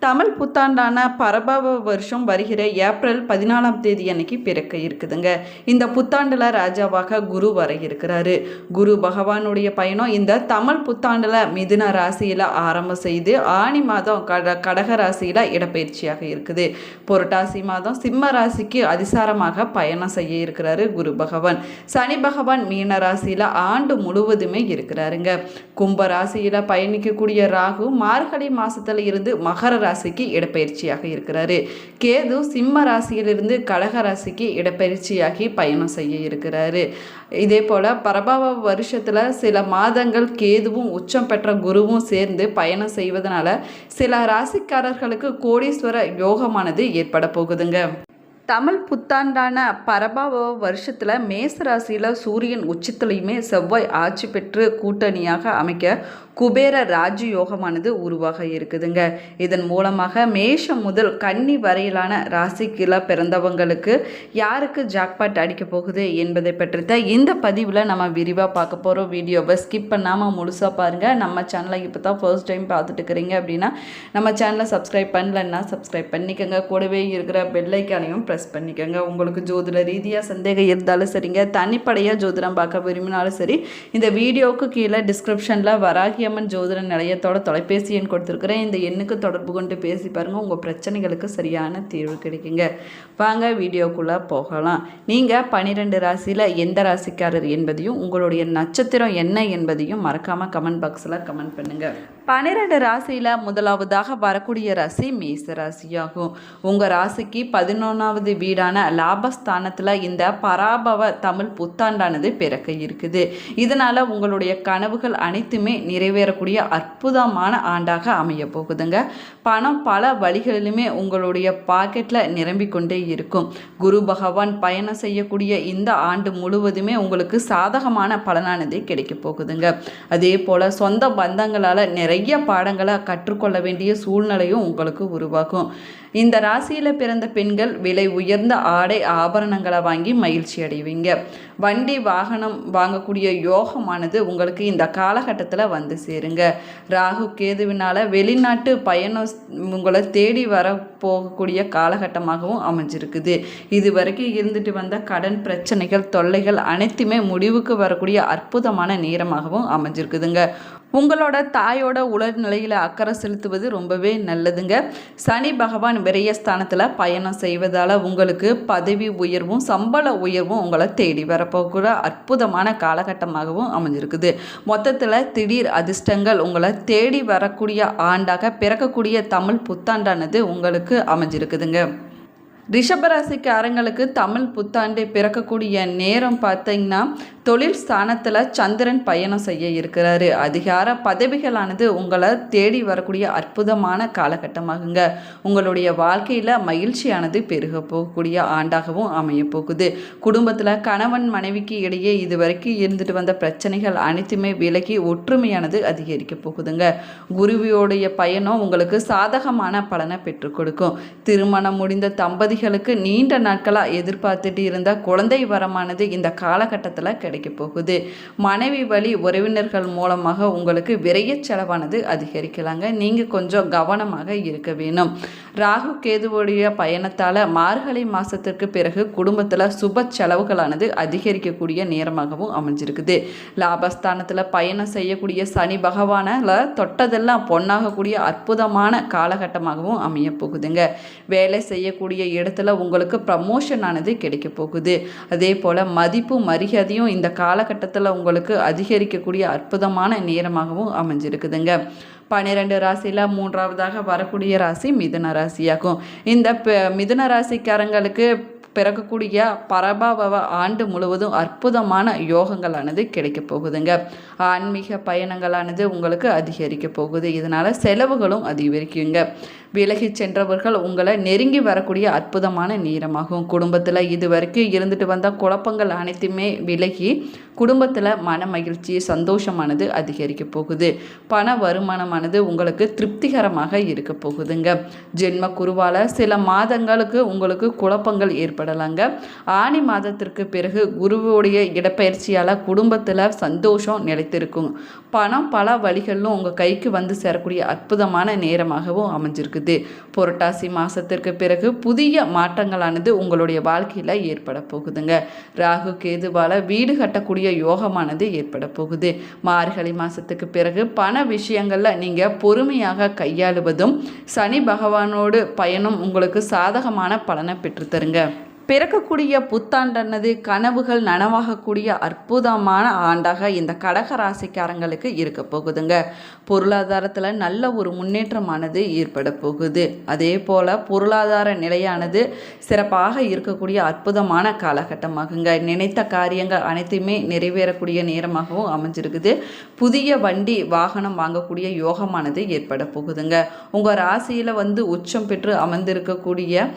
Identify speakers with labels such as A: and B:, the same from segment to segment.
A: தமிழ் புத்தாண்டான பரபவ வருஷம் வருகிற ஏப்ரல் 14ஆம் தேதி அன்னைக்கு பிறக்க இருக்குதுங்க. இந்த புத்தாண்டில் ராஜாவாக குரு வர இருக்கிறாரு. குரு பகவானுடைய பயணம் இந்த தமிழ் புத்தாண்டில் மிதுன ராசியில் ஆரம்பம் செய்து ஆனி மாதம் கடக ராசியில் இடப்பெயர்ச்சியாக இருக்குது. புரட்டாசி மாதம் சிம்ம ராசிக்கு அதிசாரமாக பயணம் செய்ய இருக்கிறாரு குரு பகவான். சனி பகவான் மீன ராசியில் ஆண்டு முழுவதுமே இருக்கிறாருங்க. கும்ப ராசியில் பயணிக்கக்கூடிய ராகு மார்கழி மாசத்துல இருந்து மகர ராசிக்கு இடப்பெயர்ச்சியாக இருக்கிறாரு. கேது சிம்ம ராசியிலிருந்து கடக ராசிக்கு இடப்பெயர்ச்சியாகி பயணம் செய்ய இருக்கிறாரு. இதே போல பரபவ வருஷத்துல சில மாதங்கள் கேதுவும் உச்சம் பெற்ற குருவும் சேர்ந்து பயணம் செய்வதனால சில ராசிக்காரர்களுக்கு கோடீஸ்வர யோகமானது ஏற்பட போகுதுங்க. தமிழ் புத்தாண்டான பரபவ வருஷத்தில் மேச ராசியில் சூரியன் உச்சத்துலையுமே செவ்வாய் ஆட்சி பெற்று கூட்டணியாக அமைக்க குபேர ராஜயோகமானது உருவாக இருக்குதுங்க. இதன் மூலமாக மேஷம் முதல் கன்னி வரையிலான ராசிக்குள்ள பிறந்தவங்களுக்கு யாருக்கு ஜாக்பாட் அடிக்க போகுது என்பதை பற்றி இந்த பதிவில் நம்ம விரிவாக பார்க்க போகிறோம். வீடியோவை ஸ்கிப் பண்ணாமல் முழுசாக பாருங்கள். நம்ம சேனலை இப்போ தான் ஃபர்ஸ்ட் டைம் பார்த்துட்டு இருக்கிறீங்க அப்படின்னா நம்ம சேனலை சப்ஸ்கிரைப் பண்ணலன்னா சப்ஸ்கிரைப் பண்ணிக்கோங்க. கூடவே இருக்கிற பெல் ஐக்கானையும் ப்ரெஸ் பண்ணிக்கோங்க. உங்களுக்கு ஜோதிட ரீதியாக சந்தேகம் இருந்தாலும் சரிங்க, தனிப்படையாக ஜோதிடம் பார்க்க விரும்பினாலும் சரி, இந்த வீடியோவுக்கு கீழே டிஸ்கிரிப்ஷனில் வராகியம்மன் ஜோதிட நிலையத்தோட தொலைபேசி எண் கொடுத்துருக்குறேன். இந்த எண்ணுக்கு தொடர்பு கொண்டு பேசி பாருங்கள். உங்கள் பிரச்சனைகளுக்கு சரியான தீர்வு கிடைக்குங்க. வாங்க வீடியோக்குள்ளே போகலாம். நீங்கள் 12 ராசியில் எந்த ராசிக்காரர் என்பதையும் உங்களுடைய நட்சத்திரம் என்ன என்பதையும் மறக்காமல் கமெண்ட் பாக்ஸில் கமெண்ட் பண்ணுங்கள். 12 ராசியில் முதலாவதாக வரக்கூடிய ராசி மேச ராசியாகும். உங்கள் ராசிக்கு 11வது வீடான லாபஸ்தானத்தில் இந்த பராபவ தமிழ் புத்தாண்டானது பிறக்க இருக்குது. இதனால் உங்களுடைய கனவுகள் அனைத்துமே நிறைவேறக்கூடிய அற்புதமான ஆண்டாக அமைய போகுதுங்க. பணம் பல வழிகளிலுமே உங்களுடைய பாக்கெட்டில் நிரம்பிக் கொண்டே இருக்கும். குரு பகவான் பயணம் செய்யக்கூடிய இந்த ஆண்டு முழுவதுமே உங்களுக்கு சாதகமான பலனானது கிடைக்க போகுதுங்க. அதே போல் சொந்த பந்தங்களால் நிறைய பாடங்களை கற்றுக்கொள்ள வேண்டிய சூழ்நிலையும் உங்களுக்கு உருவாகும். இந்த ராசியில் பிறந்த பெண்கள் விலை உயர்ந்த ஆடை ஆபரணங்களை வாங்கி மகிழ்ச்சி அடைவீங்க. வண்டி வாகனம் வாங்கக்கூடிய யோகமானது உங்களுக்கு இந்த காலகட்டத்தில் வந்து சேருங்க. ராகு கேதுவினால் வெளிநாட்டு பயணம் உங்களை தேடி வர போகக்கூடிய காலகட்டமாகவும் அமைஞ்சிருக்குது. இது வரைக்கும் இருந்துட்டு வந்த கடன் பிரச்சனைகள் தொல்லைகள் அனைத்துமே முடிவுக்கு வரக்கூடிய அற்புதமான நேரமாகவும் அமைஞ்சிருக்குதுங்க. உங்களோட தாயோட உடல்நிலையில் அக்கறை செலுத்துவது ரொம்பவே நல்லதுங்க. சனி பகவான் விரயஸ்தானத்தில் பயணம் செய்வதால் உங்களுக்கு பதவி உயர்வும் சம்பள உயர்வும் உங்களை தேடி வரப்போகிற அற்புதமான காலகட்டமாகவும் அமைஞ்சிருக்குது. மொத்தத்தில் திடீர் அதிர்ஷ்டங்கள் உங்களை தேடி வரக்கூடிய ஆண்டாக பிறக்கக்கூடிய தமிழ் புத்தாண்டானது உங்களுக்கு அமைஞ்சிருக்குதுங்க. ரிஷபராசிக்காரங்களுக்கு தமிழ் புத்தாண்டு பிறக்கக்கூடிய நேரம் பார்த்தீங்கன்னா தொழில் ஸ்தானத்தில் சந்திரன் பயணம் செய்ய இருக்கிறாரு. அதிகார பதவிகளானது உங்களை தேடி வரக்கூடிய அற்புதமான காலகட்டமாகுங்க. உங்களுடைய வாழ்க்கையில் மகிழ்ச்சியானது பெருக போகக்கூடிய ஆண்டாகவும் அமைய போகுது. குடும்பத்தில் கணவன் மனைவிக்கு இடையே இதுவரைக்கும் இருந்துட்டு வந்த பிரச்சனைகள் அனைத்துமே விலகி ஒற்றுமையானது அதிகரிக்க போகுதுங்க. குருவியோடைய பயணம் உங்களுக்கு சாதகமான பலனை பெற்றுக் கொடுக்கும். திருமணம் முடிந்த தம்பதிகளுக்கு நீண்ட நாட்களாக எதிர்பார்த்துட்டு இருந்த குழந்தை வரமானது இந்த காலகட்டத்தில் கிடைக்க போகுது. மனைவி வழி உறவினர்கள் மூலமாக உங்களுக்கு விரைய செலவானது அதிகரிக்கலாங்க. நீங்க கொஞ்சம் கவனமாக இருக்க வேணும். ராகு கேதுவோடைய பயணத்தால் மார்கழி மாசத்திற்கு பிறகு குடும்பத்தில் சுப செலவுகளானது அதிகரிக்கக்கூடிய நேரமாகவும் அமைஞ்சிருக்குது. லாபஸ்தானத்தில் பயணம் செய்யக்கூடிய சனி பகவானால தொட்டதெல்லாம் பொன்னாகக்கூடிய அற்புதமான காலகட்டமாகவும் அமைய போகுதுங்க. வேலை செய்யக்கூடிய இடத்துல உங்களுக்கு ப்ரமோஷன் ஆனது கிடைக்க போகுது. அதே போல் மதிப்பு மரியாதையும் இந்த காலகட்டத்தில் உங்களுக்கு அதிகரிக்கக்கூடிய அற்புதமான நேரமாகவும் அமைஞ்சிருக்குதுங்க. 12 ராசியில் 3வதாக வரக்கூடிய ராசி மிதுன ராசியாகும். இந்த மிதுன ராசிக்காரங்களுக்கு பிறக்கக்கூடிய பரபவ ஆண்டு முழுவதும் அற்புதமான யோகங்களானது கிடைக்க போகுதுங்க. ஆன்மீக பயணங்களானது உங்களுக்கு அதிகரிக்க போகுது. இதனால் செலவுகளும் அதிகரிக்குங்க. விலகி சென்றவர்கள் உங்களை நெருங்கி வரக்கூடிய அற்புதமான நேரமாகும். குடும்பத்தில் இதுவரைக்கும் இருந்துட்டு வந்த குழப்பங்கள் அனைத்துமே விலகி குடும்பத்தில் மன மகிழ்ச்சி சந்தோஷமானது அதிகரிக்க போகுது. பண வருமானமானது உங்களுக்கு திருப்திகரமாக இருக்க போகுதுங்க. ஜென்ம குருவால் சில மாதங்களுக்கு உங்களுக்கு குழப்பங்கள் ஏற்படலாங்க. ஆனி மாதத்திற்கு பிறகு குருவுடைய இடப்பெயர்ச்சியால் குடும்பத்தில் சந்தோஷம் நிலைத்திருக்கும். பணம் பல வழிகளிலும் உங்கள் கைக்கு வந்து சேரக்கூடிய அற்புதமான நேரமாகவும் அமைஞ்சிருக்குது. புரட்டாசி மாதத்திற்கு பிறகு புதிய மாற்றங்களானது உங்களுடைய வாழ்க்கையில் ஏற்பட போகுதுங்க. ராகு கேதுவால் வீடு கட்டக்கூடிய யோகமானது ஏற்பட போகுது. மார்கழி மாதத்துக்கு பிறகு பண விஷயங்களில் நீங்கள் பொறுமையாக கையாளுவதும் சனி பகவானோடு பயணம் உங்களுக்கு சாதகமான பலனை பெற்றுத்தருங்க. பிறக்கக்கூடிய புத்தாண்டானது கனவுகள் நனவாகக்கூடிய அற்புதமான ஆண்டாக இந்த கடக ராசிக்காரங்களுக்கு இருக்க போகுதுங்க. பொருளாதாரத்தில் நல்ல ஒரு முன்னேற்றமானது ஏற்பட போகுது. அதே போல் பொருளாதார நிலையானது சிறப்பாக இருக்கக்கூடிய அற்புதமான காலகட்டமாகுங்க. நினைத்த காரியங்கள் அனைத்துமே நிறைவேறக்கூடிய நேரமாகவும் அமைஞ்சிருக்குது. புதிய வண்டி வாகனம் வாங்கக்கூடிய யோகமானது ஏற்பட போகுதுங்க. உங்கள் ராசியில் உச்சம் பெற்று அமர்ந்திருக்கக்கூடிய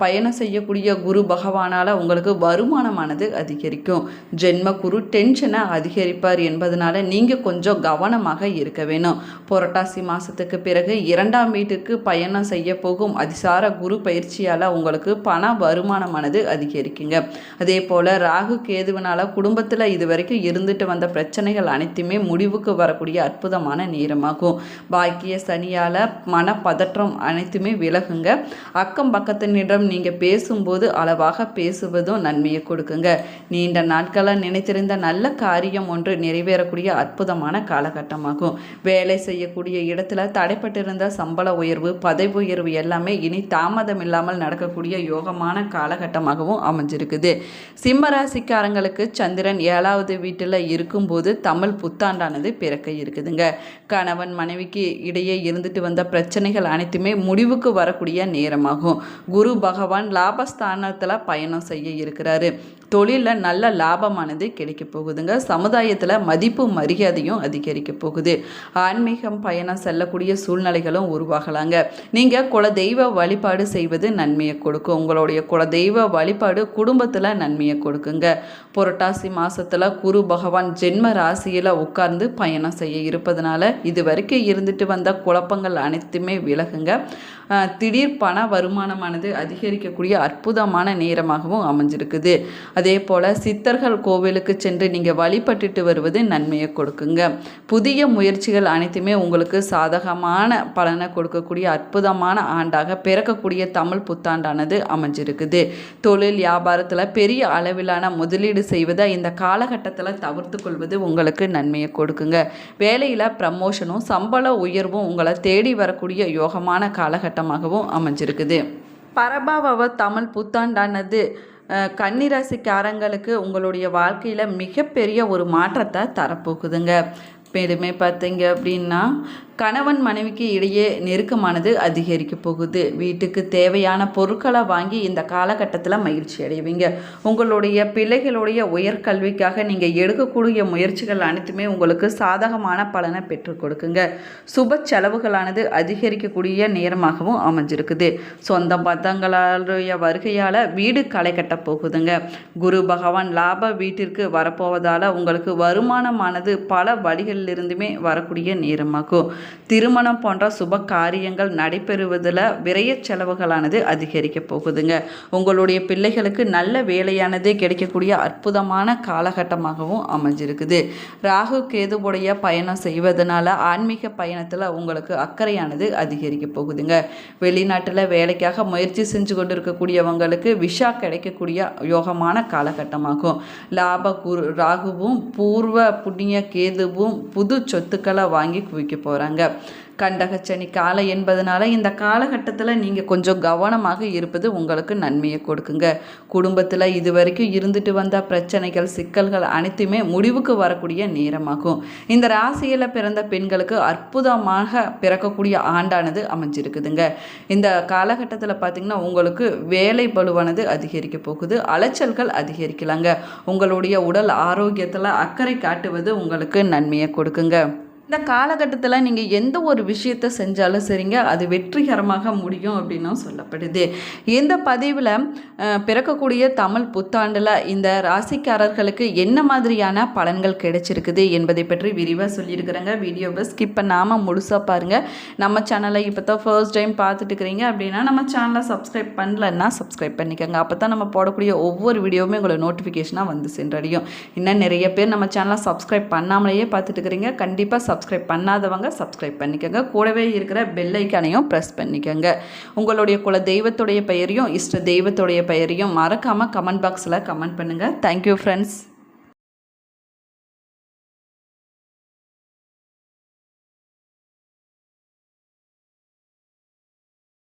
A: பயணம் செய்யக்கூடிய குரு பகவானால் உங்களுக்கு வருமானமானது அதிகரிக்கும். ஜென்ம குரு டென்ஷனை அதிகரிப்பார் என்பதனால நீங்கள் கொஞ்சம் கவனமாக இருக்க வேணும். புரட்டாசி மாதத்துக்கு பிறகு 2ஆம் வீட்டுக்கு பயணம் செய்ய போகும் அதிசார குரு பயிற்சியால் உங்களுக்கு பண வருமானமானது அதிகரிக்குங்க. அதே போல் ராகு கேதுவினால் குடும்பத்தில் இதுவரைக்கும் இருந்துட்டு வந்த பிரச்சனைகள் அனைத்துமே முடிவுக்கு வரக்கூடிய அற்புதமான நேரமாகும். பாக்கிய சனியால் மனப்பதற்றம் அனைத்துமே விலகுங்க. அக்கம் பக்கத்தினிடம் நீங்கள் பேசும்போது அளவாக பேசுவதும் நன்மையை கொடுக்குங்க. நீண்ட நாட்களாக நினைத்திருந்த நல்ல காரியம் ஒன்று நிறைவேறக்கூடிய அற்புதமான காலகட்டமாகும். வேலை செய்யக்கூடிய இடத்துல தடைப்பட்டிருந்த சம்பள உயர்வு, பதவி உயர்வு எல்லாமே இனி தாமதம் இல்லாமல் நடக்கக்கூடிய யோகமான காலகட்டமாகவும் அமைஞ்சிருக்குது. சிம்மராசிக்காரங்களுக்கு சந்திரன் 7வது வீட்டில் இருக்கும்போது தமிழ் புத்தாண்டானது பிறக்க இருக்குதுங்க. கணவன் மனைவிக்கு இடையே இருந்துட்டு வந்த பிரச்சனைகள் அனைத்துமே முடிவுக்கு வரக்கூடிய நேரமாகும். குரு பகவான் லாபஸ்தானத்தில் பயணம் செய்ய இருக்கிறாரு. தொழிலில் நல்ல லாபமானது கிடைக்க போகுதுங்க. சமுதாயத்தில் மதிப்பு மரியாதையும் அதிகரிக்க போகுது. ஆன்மீகம் பயணம் செல்லக்கூடிய சூழ்நிலைகளும் உருவாகலாங்க. நீங்கள் குலதெய்வ வழிபாடு செய்வது நன்மையை கொடுக்கும். உங்களுடைய குலதெய்வ வழிபாடு குடும்பத்தில் நன்மையை கொடுக்குங்க. புரட்டாசி மாதத்தில் குரு பகவான் ஜென்ம ராசியில் உட்கார்ந்து பயணம் செய்ய இருப்பதனால இதுவரைக்கும் இருந்துட்டு வந்த குழப்பங்கள் அனைத்துமே விலகுங்க. திடீர் பண வருமானமானது அதிகரிக்கக்கூடிய அற்புதமான நேரமாகவும் அமைஞ்சிருக்குது. அதே போல் சித்தர்கள் கோவிலுக்கு சென்று நீங்கள் வழிபட்டுட்டு வருவது நன்மையை கொடுக்குங்க. புதிய முயற்சிகள் அனைத்துமே உங்களுக்கு சாதகமான பலனை கொடுக்கக்கூடிய அற்புதமான ஆண்டாக பிறக்கக்கூடிய தமிழ் புத்தாண்டானது அமைஞ்சிருக்குது. தொழில் வியாபாரத்தில் பெரிய அளவிலான முதலீடு செய்வதை இந்த காலகட்டத்தில் தவிர்த்து கொள்வது உங்களுக்கு நன்மையை கொடுக்குங்க. வேலையில் ப்ரமோஷனும் சம்பள உயர்வும் உங்களை தேடி வரக்கூடிய யோகமான காலகட்டமாகவும் அமைஞ்சிருக்குது. பரபாவ தமிழ் புத்தாண்டானது கன்னிராசிக்காரங்களுக்கு உங்களுடைய வாழ்க்கையில் மிகப்பெரிய ஒரு மாற்றத்தை தரப்போகுதுங்க. மேலுமே பார்த்தீங்க அப்படின்னா கணவன் மனைவிக்கு இடையே நெருக்கமானது அதிகரிக்க போகுது. வீட்டுக்கு தேவையான பொருட்களை வாங்கி இந்த காலகட்டத்தில் மகிழ்ச்சி அடைவீங்க. உங்களுடைய பிள்ளைகளுடைய உயர்கல்விக்காக நீங்கள் எடுக்கக்கூடிய முயற்சிகள் அனைத்துமே உங்களுக்கு சாதகமான பலனை பெற்றுக் கொடுக்குங்க. சுப செலவுகளானது அதிகரிக்கக்கூடிய நேரமாகவும் அமைஞ்சிருக்குது. சொந்த பந்தங்களுடைய வருகையால் வீடு களை கட்ட போகுதுங்க. குரு பகவான் லாப வீட்டிற்கு வரப்போவதால் உங்களுக்கு வருமானமானது பல வழிகளிலிருந்துமே வரக்கூடிய நேரமாகும். திருமணம் போன்ற சுப காரியங்கள் நடைபெறுவதில் விரைய செலவுகளானது அதிகரிக்க போகுதுங்க. உங்களுடைய பிள்ளைகளுக்கு நல்ல வேலையானது கிடைக்கக்கூடிய அற்புதமான காலகட்டமாகவும் அமைஞ்சிருக்குது. ராகு கேதுவுடைய பயணம் செய்வதனால ஆன்மீக பயணத்தில் உங்களுக்கு அக்கறையானது அதிகரிக்க போகுதுங்க. வெளிநாட்டில் வேலைக்காக முயற்சி செஞ்சு கொண்டு இருக்கக்கூடியவங்களுக்கு விஷா கிடைக்கக்கூடிய யோகமான காலகட்டமாகும். லாப ராகுவும் பூர்வ புண்ணிய கேதுவும் புது சொத்துக்களை வாங்கி குவிக்க போகிறாங்க. கண்டகச்சனி காலை என்பதனால இந்த காலகட்டத்தில் நீங்கள் கொஞ்சம் கவனமாக இருப்பது உங்களுக்கு நன்மையை கொடுக்குங்க. குடும்பத்தில் இதுவரைக்கும் இருந்துட்டு வந்த பிரச்சனைகள் சிக்கல்கள் அனைத்துமே முடிவுக்கு வரக்கூடிய நேரமாகும். இந்த ராசியில் பிறந்த பெண்களுக்கு அற்புதமாக பிறக்கக்கூடிய ஆண்டானது அமைஞ்சிருக்குதுங்க. இந்த காலகட்டத்தில் பார்த்திங்கன்னா உங்களுக்கு வேலை பளுவானது அதிகரிக்க போகுது. அலைச்சல்கள் அதிகரிக்கலாங்க. உங்களுடைய உடல் ஆரோக்கியத்தில் அக்கறை காட்டுவது உங்களுக்கு நன்மையை கொடுக்குங்க. இந்த காலகட்டத்தில் நீங்கள் எந்த ஒரு விஷயத்தை செஞ்சாலும் சரிங்க, அது வெற்றிகரமாக முடியும் அப்படின்னும் சொல்லப்படுது. இந்த பதிவில் பிறக்கக்கூடிய தமிழ் புத்தாண்டில் இந்த ராசிக்காரர்களுக்கு என்ன மாதிரியான பலன்கள் கிடைச்சிருக்குது என்பதை பற்றி விரிவாக சொல்லியிருக்கிறேங்க. வீடியோவை ஸ்கிப் பண்ணாமல் முழுசாக பாருங்கள். நம்ம சேனலை இப்போ தான் ஃபர்ஸ்ட் டைம் பார்த்துட்டு இருக்கிறீங்க அப்படின்னா நம்ம சேனலை சப்ஸ்கிரைப் பண்ணலன்னா சப்ஸ்கிரைப் பண்ணிக்கோங்க. அப்போ தான் நம்ம போடக்கூடிய ஒவ்வொரு வீடியோவுமே உங்களை நோட்டிஃபிகேஷனாக வந்து சென்றடையும். இன்னும் நிறைய பேர் நம்ம சேனலை சப்ஸ்கிரைப் பண்ணாமலேயே பார்த்துட்டு இருக்கிறீங்க. கண்டிப்பாக சப்ஸ்கிரைப் பண்ணாதவங்க சப்ஸ்கிரைப் பண்ணிக்கோங்க. கூடவே இருக்கிற பெல் ஐக்கானையும் ப்ரெஸ் பண்ணிக்கோங்க. உங்களுடைய குல தெய்வத்துடைய பெயரையும் இஷ்ட தெய்வத்துடைய பெயரையும் மறக்காமல் கமெண்ட் பாக்ஸில் கமெண்ட் பண்ணுங்கள். Thank you friends.